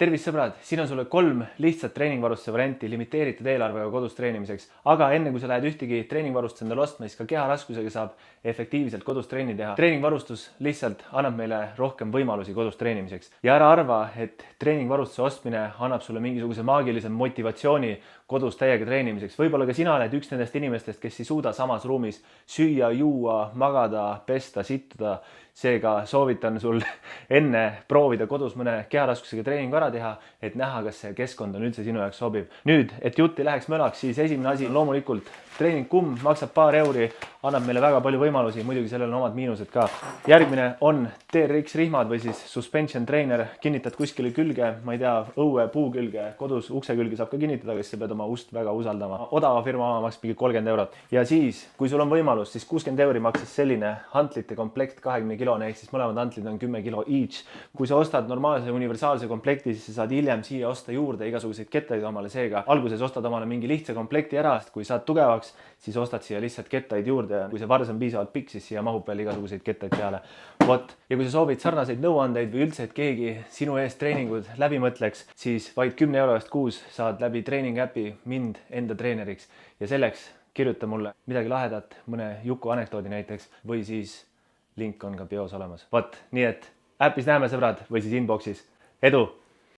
tervist sõbrad, siin on sulle 3 lihtsat treeningvarustuse varianti limiteeritud eelarvega kodus treenimiseks. Aga enne kui sa lähed ühtegi treeningvarustust endale ostma, siis ka keharaskusega saab efektiivselt kodus trenni teha. Treeningvarustus lihtsalt annab meile rohkem võimalusi kodus treenimiseks. Ja ära arva, et treeningvarustuse ostmine annab sulle mingisuguse maagilise motivatsiooni kodus täiega treenimiseks. Võib-olla ka sina oled üks nendest inimestest, kes ei suuda samas ruumis süüa, juua, magada, pesta, sittuda. Seega soovitan sul enne proovida kodus mõne keharaskusega treeningu ära teha, et näha, kas see keskkond on üldse sinu jaoks sobib. Nüüd, et jutt ei läheks mölaks, siis esimene asi on loomulikult treeningkumm, maksab paar euri, annab meile väga palju võimalusi, muidugi sellel on omad miinused ka. Järgmine on TRX rihmad või siis suspension trainer, kinnitad kuskile külge, ma ei tea, õue, puu külge, kodus ukse külge saab ka kinnitada, kes sa pead oma ust väga usaldama. Odava firma oma maksab mingi 30 eurot. Ja siis, kui sul on võimalus, siis 60 euri maksas selline hantlite komplekt 20 kilone, ehk siis mõlemad hantlid on 10 kilo each. Kui sa ostad normaalse universaalse komplekti, siis sa saad hiljem siia osta juurde igasuguseid kettaid omale. Seega alguses ostad omale mingi lihtsa komplekti ära, sest kui saad tugevaks, siis ostad siia lihtsalt kettaid juurde ja kui see vars on piisavalt pikk, siis siia mahub veel igasuguseid kettaid peale. Vot. Ja kui sa soovid sarnaseid nõuandeid või üldse, et keegi sinu eest treeningud läbi mõtleks, siis vaid 10 euro eest kuus saad läbi treeningi-äpi mind enda treeneriks. Ja selleks kirjuta mulle midagi lahedat, mõne Juku anekdoodi näiteks, või siis link on ka bios olemas. Vot, nii et äpis näeme sõbrad või siis inboxis. Edu!